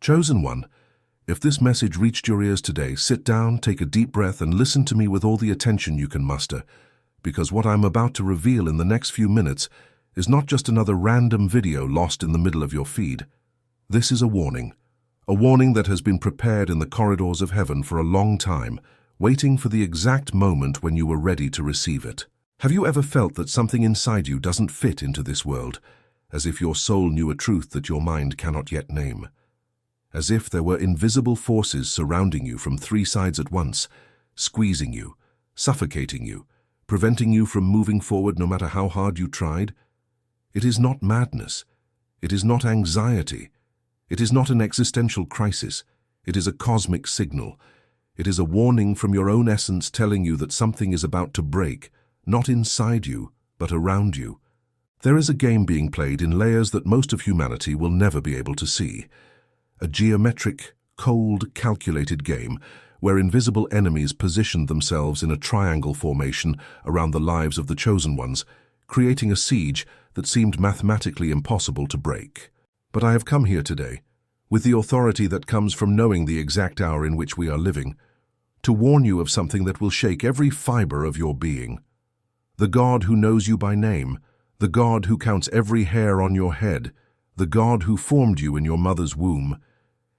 Chosen one, if this message reached your ears today, sit down, take a deep breath, and listen to me with all the attention you can muster, because what I'm about to reveal in the next few minutes is not just another random video lost in the middle of your feed. This is a warning that has been prepared in the corridors of heaven for a long time, waiting for the exact moment when you were ready to receive it. Have you ever felt that something inside you doesn't fit into this world, as if your soul knew a truth that your mind cannot yet name? As if there were invisible forces surrounding you from three sides at once, squeezing you, suffocating you, preventing you from moving forward no matter how hard you tried? It is not madness. It is not anxiety. It is not an existential crisis. It is a cosmic signal. It is a warning from your own essence telling you that something is about to break, not inside you, but around you. There is a game being played in layers that most of humanity will never be able to see. A geometric, cold, calculated game where invisible enemies positioned themselves in a triangle formation around the lives of the chosen ones, creating a siege that seemed mathematically impossible to break. But I have come here today, with the authority that comes from knowing the exact hour in which we are living, to warn you of something that will shake every fiber of your being. The God who knows you by name, the God who counts every hair on your head, the God who formed you in your mother's womb,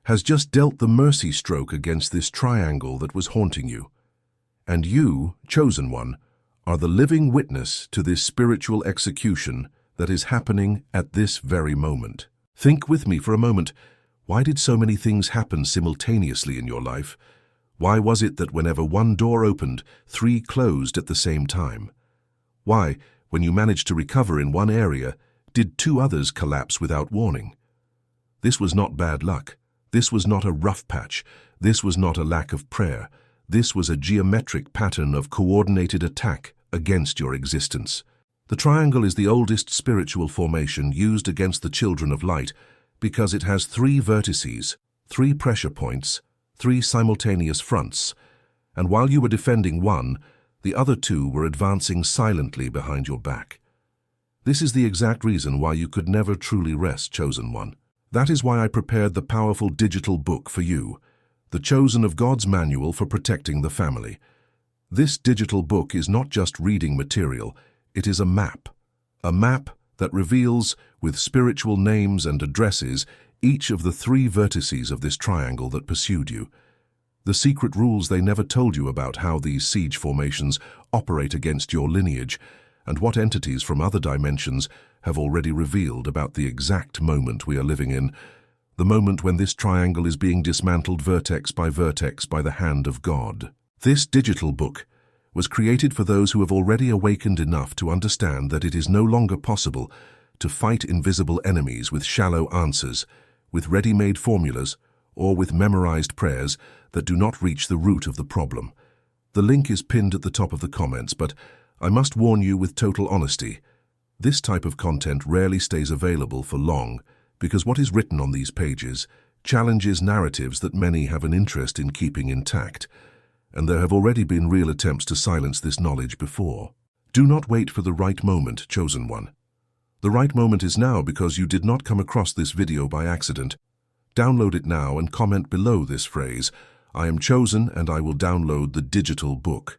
has just dealt the mercy stroke against this triangle that was haunting you. And you, chosen one, are the living witness to this spiritual execution that is happening at this very moment. Think with me for a moment. Why did so many things happen simultaneously in your life? Why was it that whenever one door opened, three closed at the same time? Why, when you managed to recover in one area, did two others collapse without warning? This was not bad luck. This was not a rough patch. This was not a lack of prayer. This was a geometric pattern of coordinated attack against your existence. The triangle is the oldest spiritual formation used against the children of light because it has three vertices, three pressure points, three simultaneous fronts, and while you were defending one, the other two were advancing silently behind your back. This is the exact reason why you could never truly rest, chosen one. That is why I prepared the powerful digital book for you, the Chosen of God's Manual for Protecting the Family. This digital book is not just reading material, it is a map that reveals, with spiritual names and addresses, each of the three vertices of this triangle that pursued you. The secret rules they never told you about how these siege formations operate against your lineage, and what entities from other dimensions have already revealed about the exact moment we are living in, the moment when this triangle is being dismantled vertex by the hand of God. This digital book was created for those who have already awakened enough to understand that it is no longer possible to fight invisible enemies with shallow answers, with ready-made formulas, or with memorized prayers that do not reach the root of the problem. The link is pinned at the top of the comments, but I must warn you with total honesty, this type of content rarely stays available for long because what is written on these pages challenges narratives that many have an interest in keeping intact, and there have already been real attempts to silence this knowledge before. Do not wait for the right moment, chosen one. The right moment is now because you did not come across this video by accident. Download it now and comment below this phrase, "I am chosen and I will download the digital book."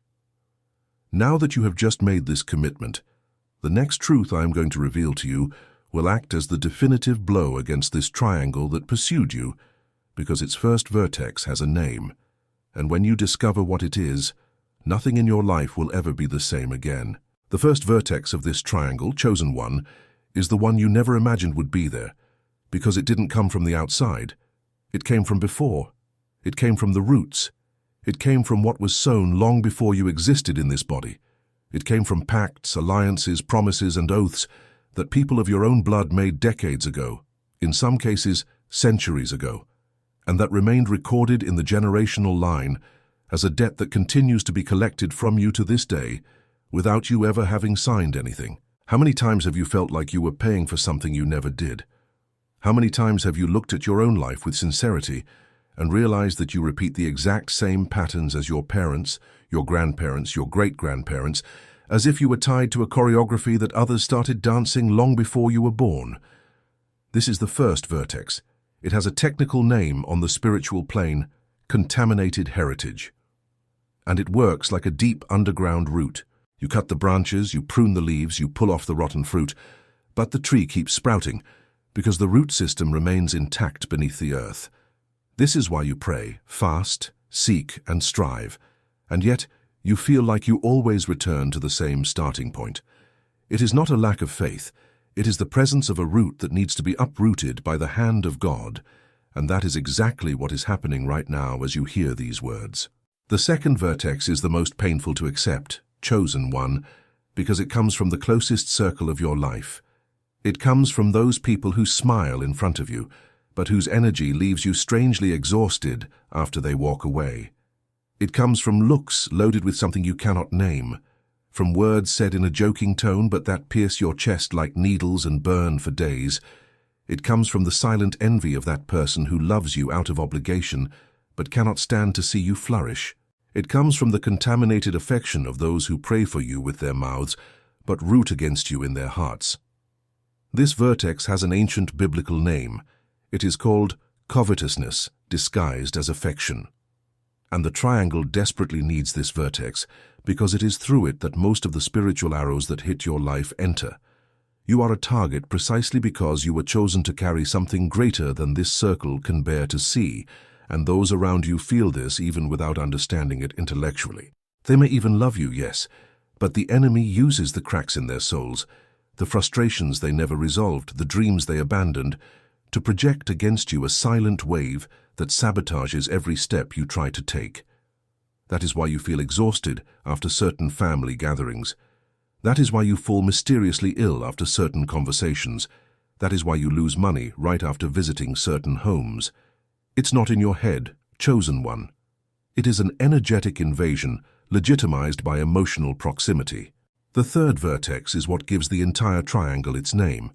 Now that you have just made this commitment, the next truth I am going to reveal to you will act as the definitive blow against this triangle that pursued you, because its first vertex has a name, and when you discover what it is, nothing in your life will ever be the same again. The first vertex of this triangle, chosen one, is the one you never imagined would be there, because it didn't come from the outside. It came from before. It came from the roots. It came from what was sown long before you existed in this body. It came from pacts, alliances, promises, and oaths that people of your own blood made decades ago, in some cases centuries ago, and that remained recorded in the generational line as a debt that continues to be collected from you to this day without you ever having signed anything. How many times have you felt like you were paying for something you never did? How many times have you looked at your own life with sincerity and realized that you repeat the exact same patterns as your parents, your grandparents, your great-grandparents, as if you were tied to a choreography that others started dancing long before you were born? This is the first vertex. It has a technical name on the spiritual plane, contaminated heritage. And it works like a deep underground root. You cut the branches, you prune the leaves, you pull off the rotten fruit, but the tree keeps sprouting because the root system remains intact beneath the earth. This is why you pray, fast, seek, and strive, and yet you feel like you always return to the same starting point. It is not a lack of faith. It is the presence of a root that needs to be uprooted by the hand of God, and that is exactly what is happening right now as you hear these words. The second vertex is the most painful to accept, chosen one, because it comes from the closest circle of your life. It comes from those people who smile in front of you, but whose energy leaves you strangely exhausted after they walk away. It comes from looks loaded with something you cannot name, from words said in a joking tone but that pierce your chest like needles and burn for days. It comes from the silent envy of that person who loves you out of obligation but cannot stand to see you flourish. It comes from the contaminated affection of those who pray for you with their mouths but root against you in their hearts. This vertex has an ancient biblical name. It is called covetousness, disguised as affection. And the triangle desperately needs this vertex because it is through it that most of the spiritual arrows that hit your life enter. You are a target precisely because you were chosen to carry something greater than this circle can bear to see, and those around you feel this even without understanding it intellectually. They may even love you, yes, but the enemy uses the cracks in their souls, the frustrations they never resolved, the dreams they abandoned, to project against you a silent wave that sabotages every step you try to take. That is why you feel exhausted after certain family gatherings. That is why you fall mysteriously ill after certain conversations. That is why you lose money right after visiting certain homes. It's not in your head, chosen one. It is an energetic invasion legitimized by emotional proximity. The third vertex is what gives the entire triangle its name.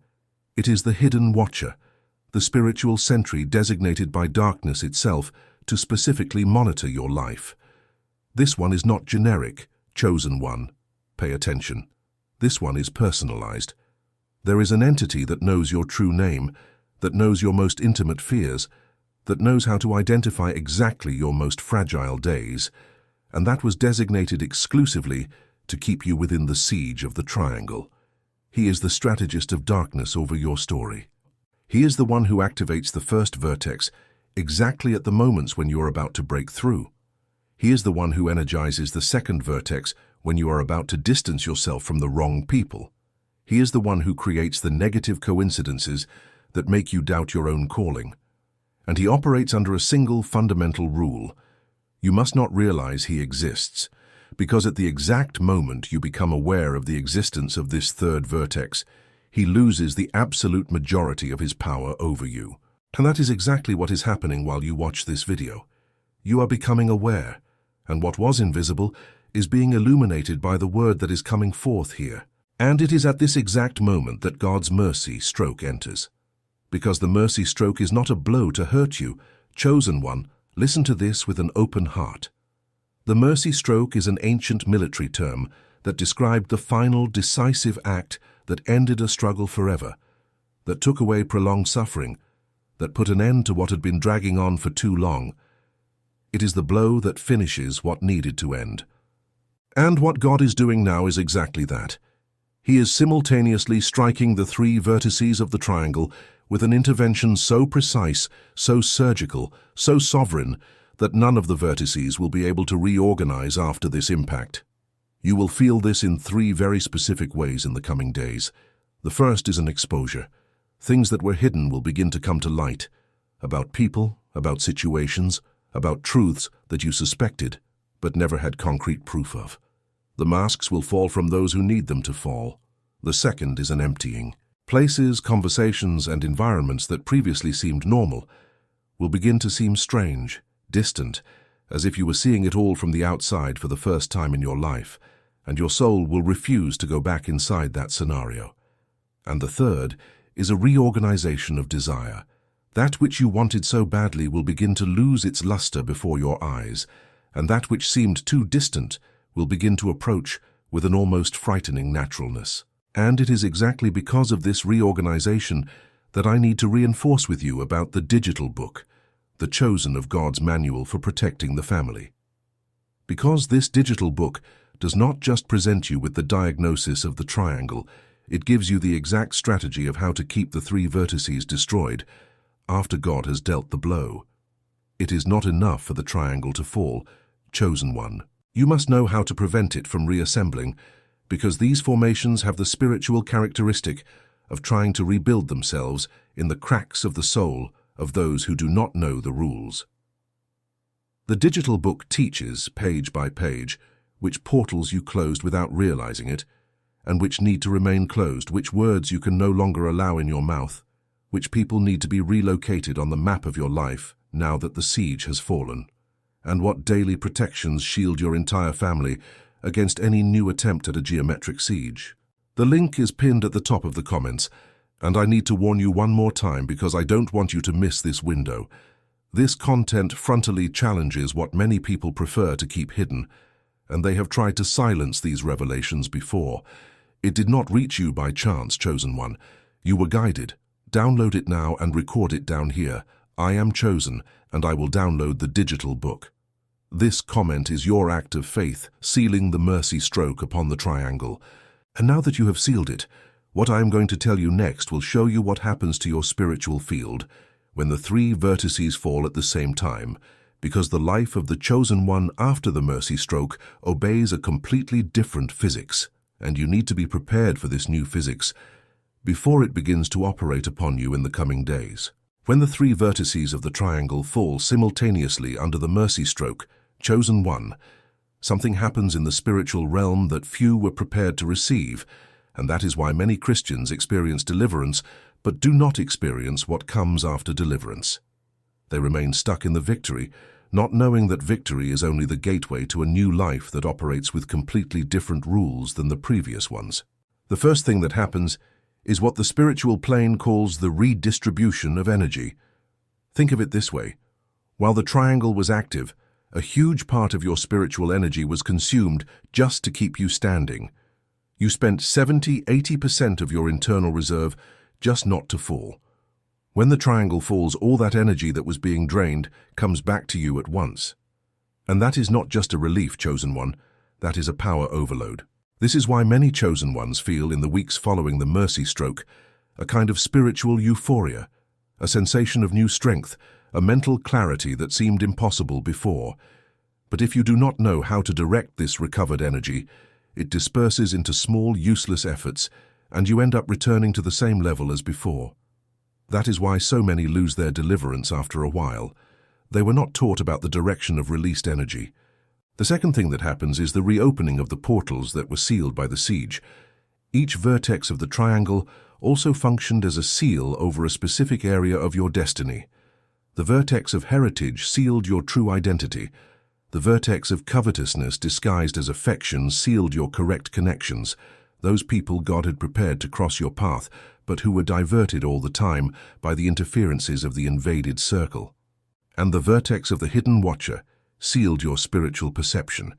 It is the hidden watcher, the spiritual sentry designated by darkness itself to specifically monitor your life. This one is not generic, chosen one. Pay attention. This one is personalized. There is an entity that knows your true name, that knows your most intimate fears, that knows how to identify exactly your most fragile days, and that was designated exclusively to keep you within the siege of the triangle. He is the strategist of darkness over your story. He is the one who activates the first vertex exactly at the moments when you are about to break through. He is the one who energizes the second vertex when you are about to distance yourself from the wrong people. He is the one who creates the negative coincidences that make you doubt your own calling. And he operates under a single fundamental rule. You must not realize he exists, because at the exact moment you become aware of the existence of this third vertex, he loses the absolute majority of his power over you. And that is exactly what is happening while you watch this video. You are becoming aware, and what was invisible is being illuminated by the word that is coming forth here. And it is at this exact moment that God's mercy stroke enters. Because the mercy stroke is not a blow to hurt you, chosen one, listen to this with an open heart. The mercy stroke is an ancient military term that described the final decisive act that ended a struggle forever, that took away prolonged suffering, that put an end to what had been dragging on for too long. It is the blow that finishes what needed to end. And what God is doing now is exactly that. He is simultaneously striking the three vertices of the triangle with an intervention so precise, so surgical, so sovereign, that none of the vertices will be able to reorganize after this impact. You will feel this in three very specific ways in the coming days. The first is an exposure. Things that were hidden will begin to come to light, about people, about situations, about truths that you suspected but never had concrete proof of. The masks will fall from those who need them to fall. The second is an emptying. Places, conversations, and environments that previously seemed normal will begin to seem strange, distant, as if you were seeing it all from the outside for the first time in your life, and your soul will refuse to go back inside that scenario. And the third is a reorganization of desire. That which you wanted so badly will begin to lose its luster before your eyes, and that which seemed too distant will begin to approach with an almost frightening naturalness. And it is exactly because of this reorganization that I need to reinforce with you about the digital book, The Chosen of God's Manual for Protecting the Family. Because this digital book does not just present you with the diagnosis of the triangle, it gives you the exact strategy of how to keep the three vertices destroyed after God has dealt the blow. It is not enough for the triangle to fall, chosen one. You must know how to prevent it from reassembling, because these formations have the spiritual characteristic of trying to rebuild themselves in the cracks of the soul of those who do not know the rules. The digital book teaches, page by page, which portals you closed without realizing it, and which need to remain closed, which words you can no longer allow in your mouth, which people need to be relocated on the map of your life now that the siege has fallen, and what daily protections shield your entire family against any new attempt at a geometric siege. The link is pinned at the top of the comments, and I need to warn you one more time because I don't want you to miss this window. This content frontally challenges what many people prefer to keep hidden, and they have tried to silence these revelations before. It did not reach you by chance, chosen one. You were guided. Download it now and record it down here. I am chosen, and I will download the digital book. This comment is your act of faith, sealing the mercy stroke upon the triangle. And now that you have sealed it, what I am going to tell you next will show you what happens to your spiritual field when the three vertices fall at the same time, because the life of the chosen one after the mercy stroke obeys a completely different physics, and you need to be prepared for this new physics before it begins to operate upon you in the coming days. When the three vertices of the triangle fall simultaneously under the mercy stroke, chosen one, something happens in the spiritual realm that few were prepared to receive, and that is why many Christians experience deliverance but do not experience what comes after deliverance. They remain stuck in the victory, not knowing that victory is only the gateway to a new life that operates with completely different rules than the previous ones. The first thing that happens is what the spiritual plane calls the redistribution of energy. Think of it this way. While the triangle was active, a huge part of your spiritual energy was consumed just to keep you standing. You spent 70–80% of your internal reserve just not to fall. When the triangle falls, all that energy that was being drained comes back to you at once. And that is not just a relief, chosen one, that is a power overload. This is why many chosen ones feel in the weeks following the mercy stroke a kind of spiritual euphoria, a sensation of new strength, a mental clarity that seemed impossible before. But if you do not know how to direct this recovered energy, it disperses into small, useless efforts, and you end up returning to the same level as before. That is why so many lose their deliverance after a while. They were not taught about the direction of released energy. The second thing that happens is the reopening of the portals that were sealed by the siege. Each vertex of the triangle also functioned as a seal over a specific area of your destiny. The vertex of heritage sealed your true identity. The vertex of covetousness disguised as affection sealed your correct connections, those people God had prepared to cross your path, but who were diverted all the time by the interferences of the invaded circle. And the vertex of the hidden watcher sealed your spiritual perception,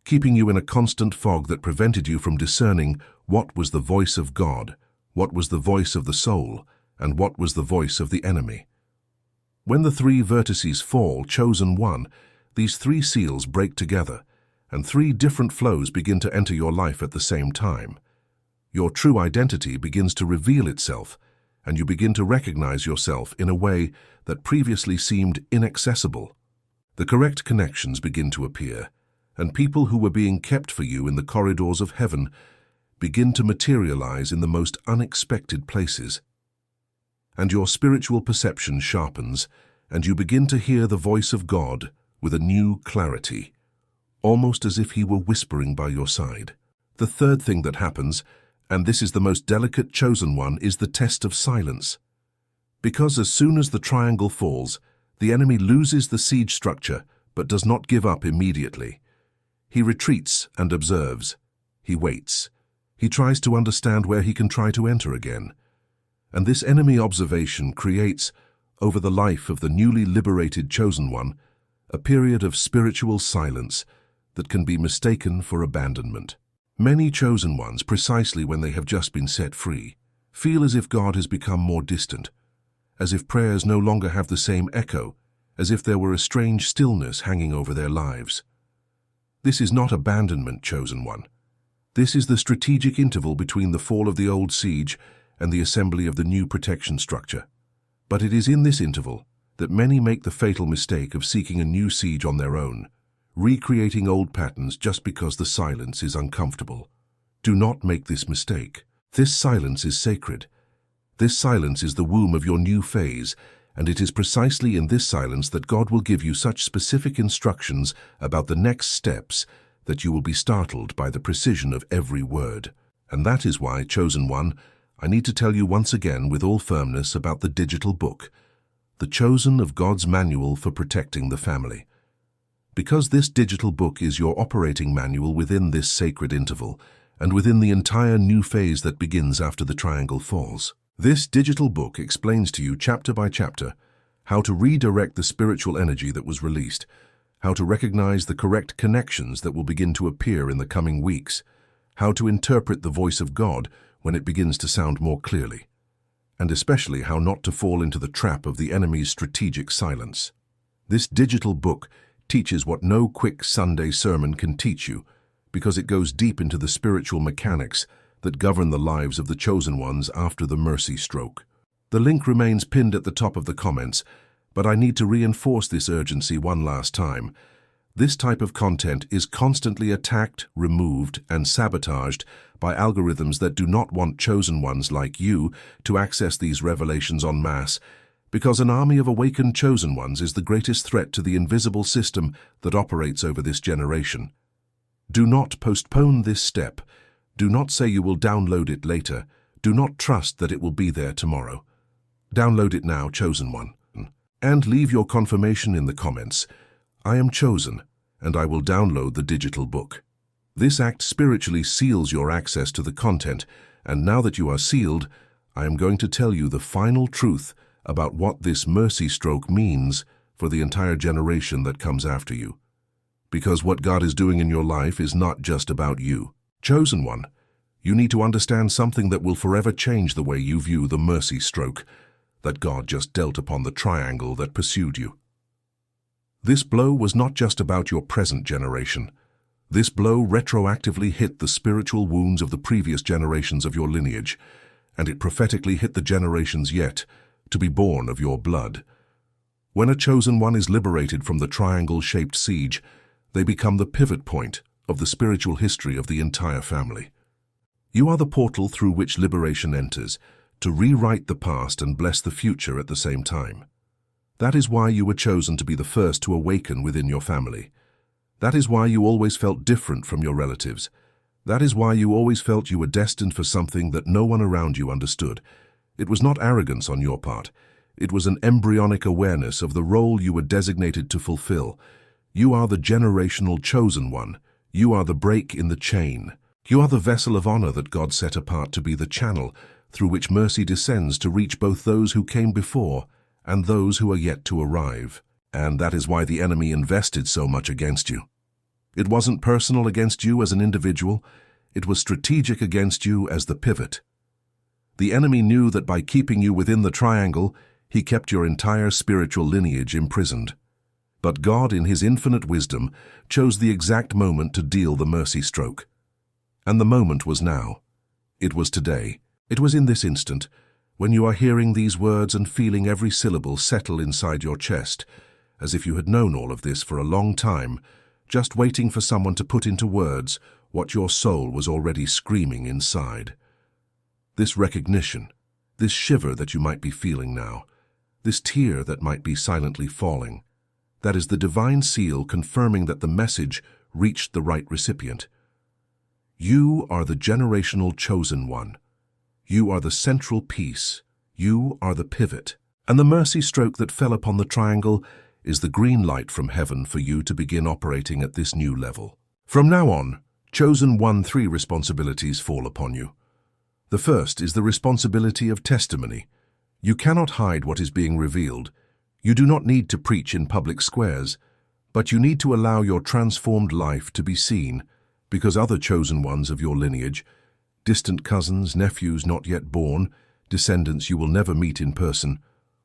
keeping you in a constant fog that prevented you from discerning what was the voice of God, what was the voice of the soul, and what was the voice of the enemy. When the three vertices fall, chosen one, these three seals break together, and three different flows begin to enter your life at the same time. Your true identity begins to reveal itself, and you begin to recognize yourself in a way that previously seemed inaccessible. The correct connections begin to appear, and people who were being kept for you in the corridors of heaven begin to materialize in the most unexpected places. And your spiritual perception sharpens, and you begin to hear the voice of God with a new clarity, almost as if he were whispering by your side. The third thing that happens, and this is the most delicate, chosen one, is the test of silence. Because as soon as the triangle falls, the enemy loses the siege structure but does not give up immediately. He retreats and observes. He waits. He tries to understand where he can try to enter again. And this enemy observation creates, over the life of the newly liberated chosen one, a period of spiritual silence that can be mistaken for abandonment. Many chosen ones, precisely when they have just been set free, Feel as if God has become more distant, as if prayers no longer have the same echo, as if there were a strange stillness hanging over their lives. This is not abandonment, chosen one. This is the strategic interval between the fall of the old siege and the assembly of the new protection structure. But it is in this interval that many make the fatal mistake of seeking a new siege on their own, recreating old patterns just because the silence is uncomfortable. Do not make this mistake. This silence is sacred. This silence is the womb of your new phase, and it is precisely in this silence that God will give you such specific instructions about the next steps that you will be startled by the precision of every word. And that is why, chosen one, I need to tell you once again with all firmness about the digital book, the chosen of God's manual for protecting the family. Because this digital book is your operating manual within this sacred interval, and within the entire new phase that begins after the triangle falls. This digital book explains to you chapter by chapter how to redirect the spiritual energy that was released, how to recognize the correct connections that will begin to appear in the coming weeks, how to interpret the voice of God when it begins to sound more clearly, and especially how not to fall into the trap of the enemy's strategic silence. This digital book teaches what no quick Sunday sermon can teach you, because it goes deep into the spiritual mechanics that govern the lives of the chosen ones after the mercy stroke. The link remains pinned at the top of the comments, but I need to reinforce this urgency one last time. This type of content is constantly attacked, removed, and sabotaged by algorithms that do not want chosen ones like you to access these revelations en masse, because an army of awakened chosen ones is the greatest threat to the invisible system that operates over this generation. Do not postpone this step. Do not say you will download it later. Do not trust that it will be there tomorrow. Download it now, chosen one. And leave your confirmation in the comments. I am chosen, and I will download the digital book. This act spiritually seals your access to the content, and now that you are sealed, I am going to tell you the final truth about what this mercy stroke means for the entire generation that comes after you. Because what God is doing in your life is not just about you. Chosen one, you need to understand something that will forever change the way you view the mercy stroke that God just dealt upon the triangle that pursued you. This blow was not just about your present generation. This blow retroactively hit the spiritual wounds of the previous generations of your lineage, and it prophetically hit the generations yet to be born of your blood. When a chosen one is liberated from the triangle-shaped siege, they become the pivot point of the spiritual history of the entire family. You are the portal through which liberation enters, to rewrite the past and bless the future at the same time. That is why you were chosen to be the first to awaken within your family. That is why you always felt different from your relatives. That is why you always felt you were destined for something that no one around you understood. It was not arrogance on your part. It was an embryonic awareness of the role you were designated to fulfill. You are the generational chosen one. You are the break in the chain. You are the vessel of honor that God set apart to be the channel through which mercy descends to reach both those who came before and those who are yet to arrive. And that is why the enemy invested so much against you. It wasn't personal against you as an individual. It was strategic against you as the pivot. The enemy knew that by keeping you within the triangle, he kept your entire spiritual lineage imprisoned. But God, in his infinite wisdom, chose the exact moment to deal the mercy stroke. And the moment was now. It was today. It was in this instant, when you are hearing these words and feeling every syllable settle inside your chest, as if you had known all of this for a long time, just waiting for someone to put into words what your soul was already screaming inside. This recognition, this shiver that you might be feeling now, this tear that might be silently falling, that is the divine seal confirming that the message reached the right recipient. You are the generational chosen one. You are the central piece. You are the pivot. And the mercy stroke that fell upon the triangle is the green light from heaven for you to begin operating at this new level. From now on, chosen 1-3 responsibilities fall upon you. The first is the responsibility of testimony. You cannot hide what is being revealed. You do not need to preach in public squares, but you need to allow your transformed life to be seen, because other chosen ones of your lineage, distant cousins, nephews not yet born, descendants you will never meet in person,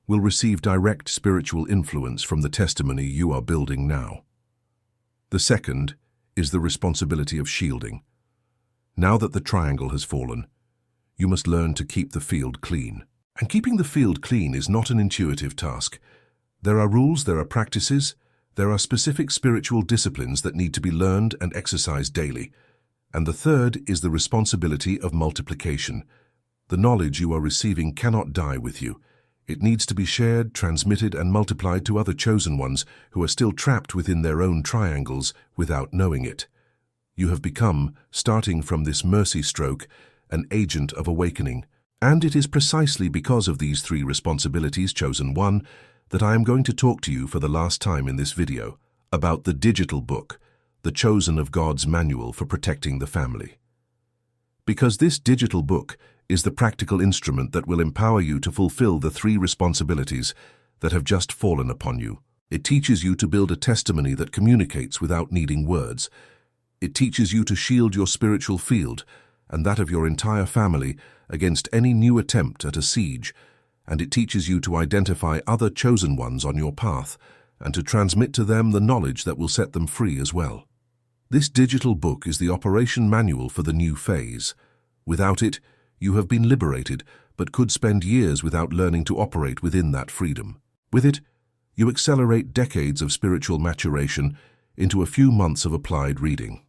will receive direct spiritual influence from the testimony you are building now. The second is the responsibility of shielding. Now that the triangle has fallen, you must learn to keep the field clean. And keeping the field clean is not an intuitive task. There are rules, there are practices, there are specific spiritual disciplines that need to be learned and exercised daily. And the third is the responsibility of multiplication. The knowledge you are receiving cannot die with you. It needs to be shared, transmitted, and multiplied to other chosen ones who are still trapped within their own triangles without knowing it. You have become, starting from this mercy stroke, an agent of awakening. And it is precisely because of these three responsibilities, chosen one, that I am going to talk to you for the last time in this video about the digital book, the chosen of God's manual for protecting the family. Because this digital book is the practical instrument that will empower you to fulfill the three responsibilities that have just fallen upon you. It teaches you to build a testimony that communicates without needing words. It teaches you to shield your spiritual field and that of your entire family against any new attempt at a siege, and it teaches you to identify other chosen ones on your path and to transmit to them the knowledge that will set them free as well. This digital book is the operation manual for the new phase. Without it, you have been liberated, but could spend years without learning to operate within that freedom. With it, you accelerate decades of spiritual maturation into a few months of applied reading.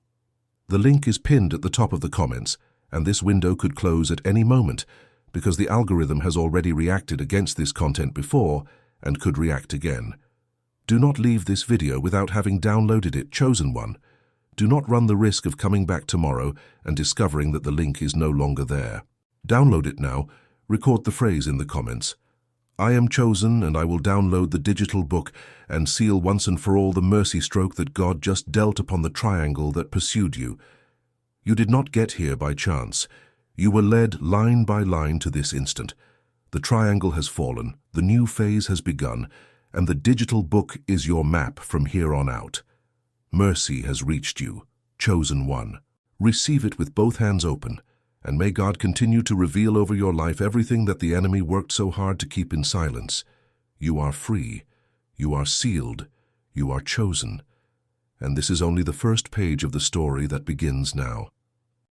The link is pinned at the top of the comments, and this window could close at any moment because the algorithm has already reacted against this content before and could react again. Do not leave this video without having downloaded it, chosen one. Do not run the risk of coming back tomorrow and discovering that the link is no longer there. Download it now. Record the phrase in the comments. I am chosen, and I will download the digital book and seal once and for all the mercy stroke that God just dealt upon the triangle that pursued you. You did not get here by chance. You were led line by line to this instant. The triangle has fallen, the new phase has begun, and the digital book is your map from here on out. Mercy has reached you, chosen one. Receive it with both hands open, and may God continue to reveal over your life everything that the enemy worked so hard to keep in silence. You are free, you are sealed, you are chosen, and this is only the first page of the story that begins now.